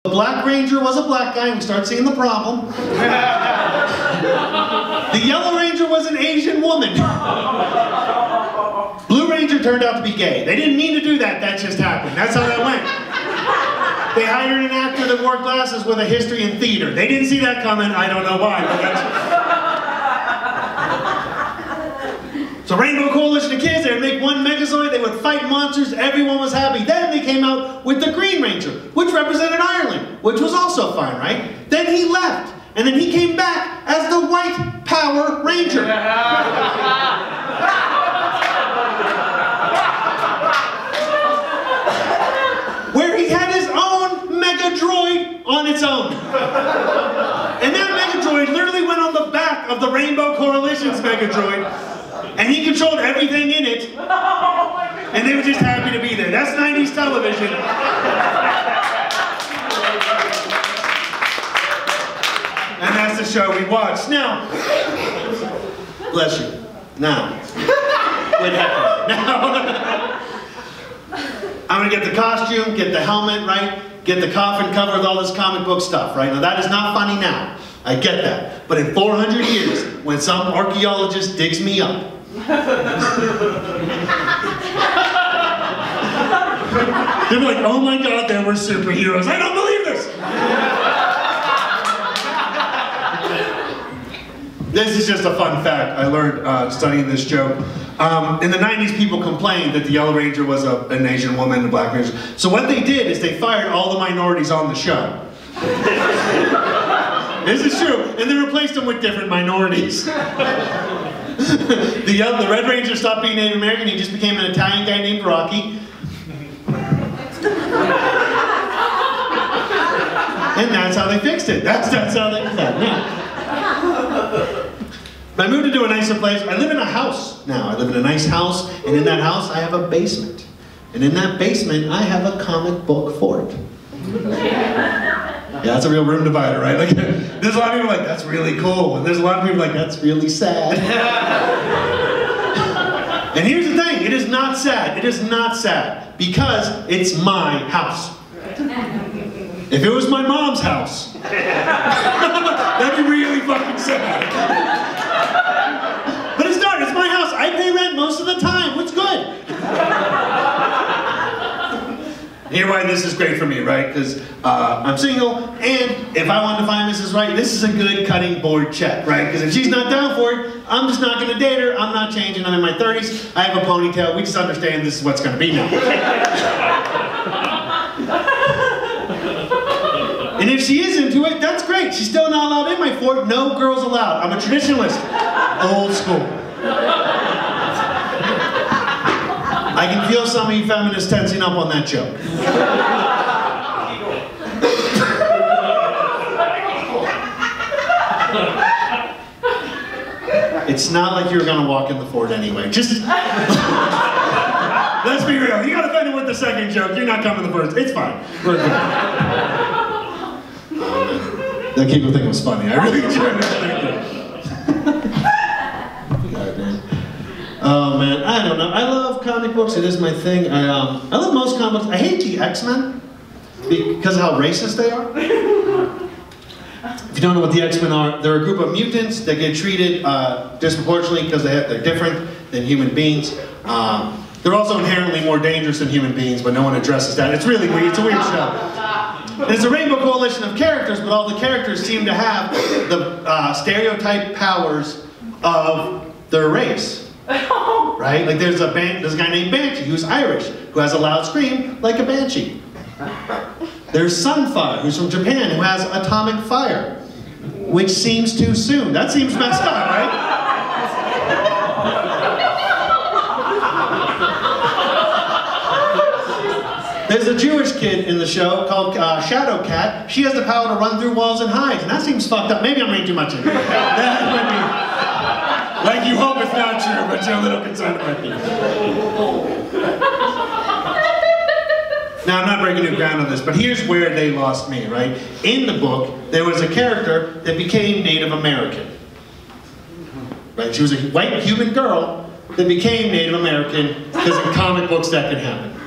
The Black Ranger was a black guy, and we start seeing the problem. The Yellow Ranger was an Asian woman. Blue Ranger turned out to be gay. They didn't mean to do that, that just happened. That's how that went. They hired an actor that wore glasses with a history in theater. They didn't see that coming, I don't know why. But so Rainbow Coalition of Kids, they would make one Megazord, they would fight monsters, everyone was happy. Then they came out with the Green Ranger, which represented Ireland, which was also fine, right? Then he left, and then he came back as the White Power Ranger. Where he had his own Mega Droid on its own. And that Mega Droid literally went on the back of the Rainbow Coalition's Mega Droid. And he controlled everything in it, and they were just happy to be there. That's 90s television. And that's the show we watched. Now, bless you. Now, what happened? Now, I'm gonna get the costume, get the helmet, right? Get the coffin cover with all this comic book stuff, right? Now that is not funny now. I get that. But in 400 years, when some archaeologist digs me up, they're like, oh my God, there were superheroes. I don't believe this. This is just a fun fact I learned studying this joke. In the 90s, people complained that the Yellow Ranger was an Asian woman and a Black Ranger. So what they did is they fired all the minorities on the show. This is true. And they replaced them with different minorities. The Red Ranger stopped being Native American, he just became an Italian guy named Rocky. And that's how they fixed it. That's how they did that. Now, I moved into a nicer place. I live in a house now. I live in a nice house, and in that house I have a basement. And in that basement I have a comic book fort. Yeah, that's a real room divider, right? Like, there's a lot of people like, that's really cool. And there's a lot of people like, that's really sad. And here's the thing, it is not sad. It is not sad. Because it's my house. If it was my mom's house, that'd be really fucking sad. But it's not, it's my house. I pay rent most of the time. What's good? Here's why this is great for me, right? Because I'm single, and if I want to find Mrs. Right, this is a good cutting board check, right? Because if she's not down for it, I'm just not going to date her. I'm not changing. I'm in my 30s. I have a ponytail. We just understand this is what's going to be now. And if she is into it, that's great. She's still not allowed in my fort. No girls allowed. I'm a traditionalist. Old school. I can feel some of you feminists tensing up on that joke. It's not like you're gonna walk in the fort anyway. Just let's be real. You got offended with the second joke. You're not coming the first. It's fine. We're good. That people think it was funny. I really enjoyed it. Oh man, I don't know. I love comic books. It is my thing. I love most comic books. I hate the X-Men because of how racist they are. If you don't know what the X-Men are, they're a group of mutants that get treated disproportionately because they're different than human beings. They're also inherently more dangerous than human beings, but no one addresses that. It's really weird. It's a weird show. And it's a rainbow coalition of characters, but all the characters seem to have the stereotype powers of their race. Right? Like there's a guy named Banshee who's Irish, who has a loud scream like a banshee. There's Sunfire, who's from Japan, who has atomic fire, which seems too soon. That seems messed up, right? There's a Jewish kid in the show called Shadow Cat. She has the power to run through walls and hide, and that seems fucked up. Maybe I'm reading too much into it. That might be... Like you hope it's not true, but you're a little concerned about it. Now I'm not breaking new ground on this, but here's where they lost me, right? In the book, there was a character that became Native American. Right? She was a white human girl that became Native American because in comic books that can happen.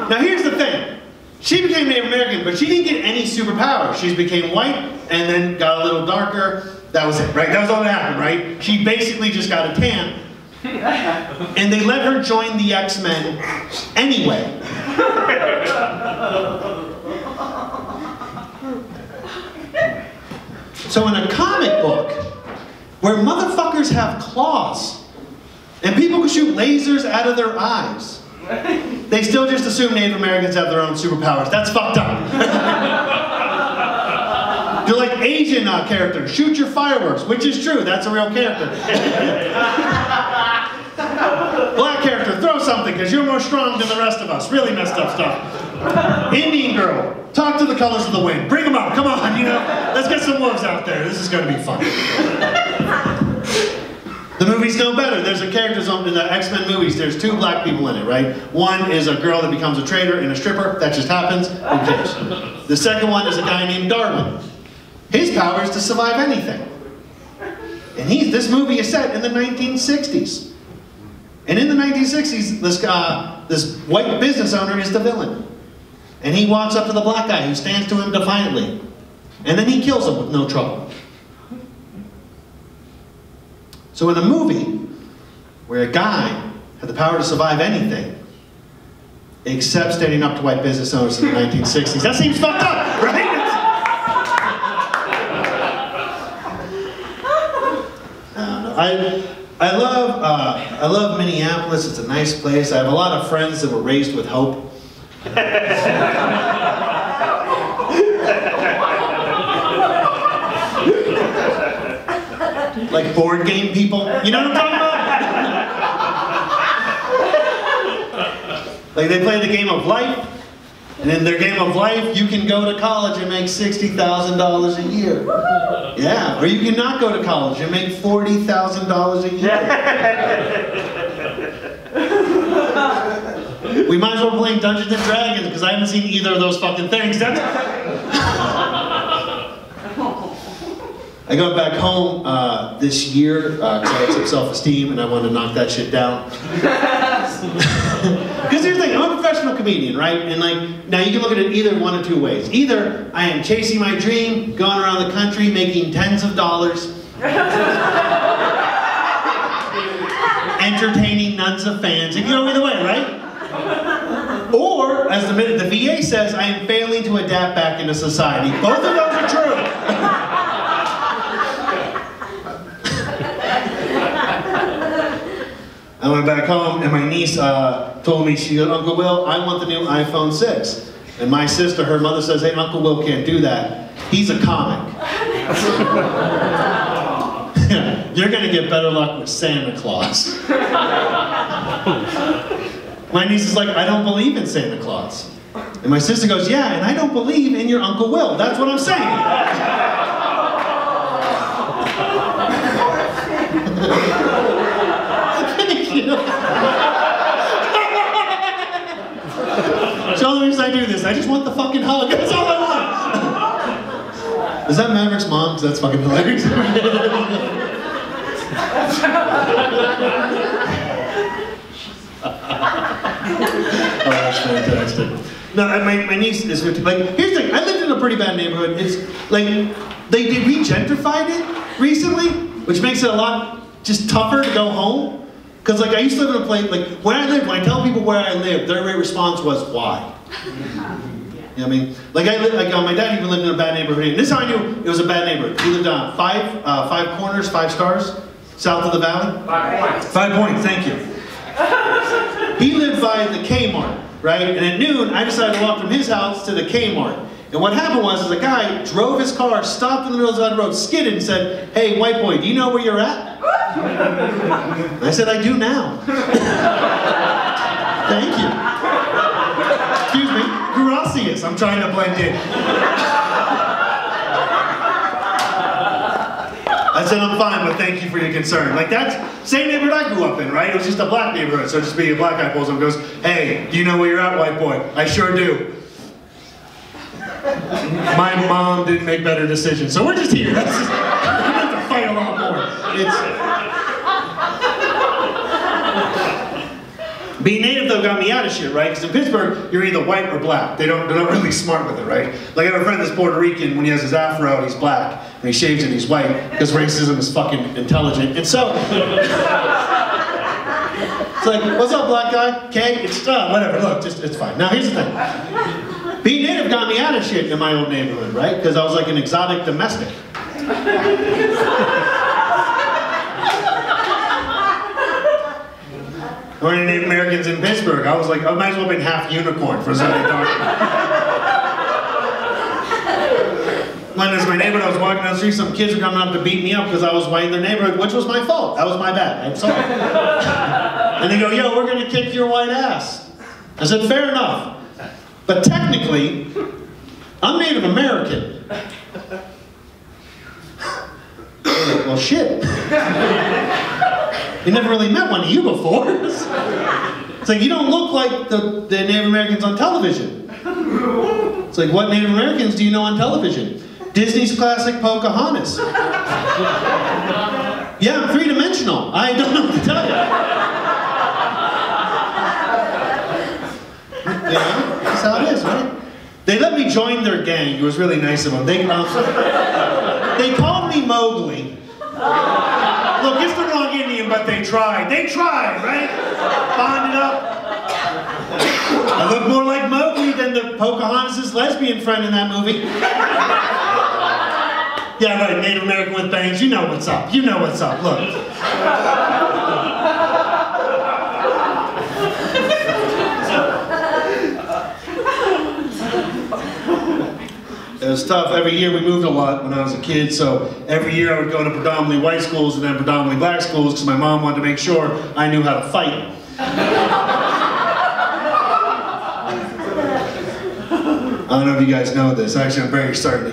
Now here's the thing. She became Native American, but she didn't get any superpowers. She became white and then got a little darker. That was it, right? That was all that happened, right? She basically just got a tan. And they let her join the X-Men anyway. So in a comic book, where motherfuckers have claws, and people can shoot lasers out of their eyes, they still just assume Native Americans have their own superpowers. That's fucked up. You're like Asian characters, shoot your fireworks, which is true, that's a real character. Black character, throw something because you're more strong than the rest of us. Really messed up stuff. Indian girl, talk to the colors of the wind. Bring them up, come on, you know. Let's get some wolves out there. This is going to be fun. The movie's no better. There's a character in the X-Men movies. There's 2 black people in it, right? One is a girl that becomes a traitor and a stripper. That just happens. Who cares? The second one is a guy named Darwin. His power is to survive anything. And this movie is set in the 1960s. And in the 1960s, this white business owner is the villain. And he walks up to the black guy who stands to him defiantly. And then he kills him with no trouble. So in a movie where a guy had the power to survive anything, except standing up to white business owners in the 1960s, that seems fucked up, right? I love Minneapolis. It's a nice place. I have a lot of friends that were raised with hope. Like board game people. You know what I'm talking about? Like they play the game of life. And in their game of life, you can go to college and make $60,000 a year. Yeah, or you can not go to college and make $40,000 a year. We might as well play Dungeons and Dragons because I haven't seen either of those fucking things. I got back home this year because I had some self-esteem and I wanted to knock that shit down. Because here's the thing, I'm a professional comedian, right? And like, now you can look at it either one of 2 ways. Either I am chasing my dream, going around the country, making tens of dollars, entertaining nuns of fans. It can go either way, right? Or, as the VA says, I am failing to adapt back into society. Both of those are true. I went back home and my niece told me, she goes, Uncle Will, I want the new iPhone 6. And my sister, her mother says, hey, Uncle Will can't do that. He's a comic. You're going to get better luck with Santa Claus. My niece is like, I don't believe in Santa Claus. And my sister goes, yeah, and I don't believe in your Uncle Will. That's what I'm saying. So the reason I do this, I just want the fucking hug. That's all I want. Is that Maverick's mom? Because that's fucking hilarious. Oh, that's fantastic. No, my niece is 50. Like, here's the thing. I lived in a pretty bad neighborhood. It's like they re-gentrified it recently, which makes it a lot just tougher to go home. Because like I used to live in a place, like where I lived, when I tell people where I lived, their response was, why? You know what I mean? Like my dad even lived in a bad neighborhood. And this is how I knew it was a bad neighborhood. He lived on five corners, 5 stars, south of the valley. 5 points. 5 points, thank you. He lived by the Kmart, right? And at noon, I decided to walk from his house to the Kmart. And what happened was, a guy drove his car, stopped in the middle of the road, skidded and said, hey, white boy, do you know where you're at? And I said, I do now. Thank you. Excuse me, gracias. I'm trying to blend in. I said, I'm fine, but thank you for your concern. Like, that's the same neighborhood I grew up in, right? It was just a black neighborhood, so just being a black guy pulls up and goes, hey, do you know where you're at, white boy? I sure do. My mom didn't make better decisions, so we're just here. That's just, we have to fight a lot more. Being native though got me out of shit, right? Because in Pittsburgh, you're either white or black. They're not really smart with it, right? Like I have a friend that's Puerto Rican, when he has his afro out, he's black. When he shaves it, he's white, because racism is fucking intelligent. And so, it's like, what's up, black guy? Okay, it's whatever, look, it's fine. Now here's the thing. Being native got me out of shit in my old neighborhood, right? Because I was like an exotic domestic. Or any Native Americans in Pittsburgh, I was like, I might as well have been half unicorn for something. When as my neighborhood, I was walking down the street, some kids were coming up to beat me up because I was white in their neighborhood, which was my fault. That was my bad. I'm sorry. And they go, yo, we're gonna kick your white ass. I said, fair enough. But technically, I'm Native American. Well, shit. You never really met one of you before. It's like, you don't look like the Native Americans on television. It's like, what Native Americans do you know on television? Disney's classic Pocahontas. Yeah, I'm three-dimensional. I don't know what to tell you. Yeah, that's how it is, right? They let me join their gang. It was really nice of them. They called me Mowgli. Look, it's the wrong Indian, but they tried. They tried, right? Bonded up. I look more like Mowgli than the Pocahontas' lesbian friend in that movie. Yeah, right, Native American with bangs. You know what's up. You know what's up. Look. It was tough. Every year we moved a lot when I was a kid, so every year I would go to predominantly white schools and then predominantly black schools because my mom wanted to make sure I knew how to fight. I don't know if you guys know this. Actually, I'm very starting to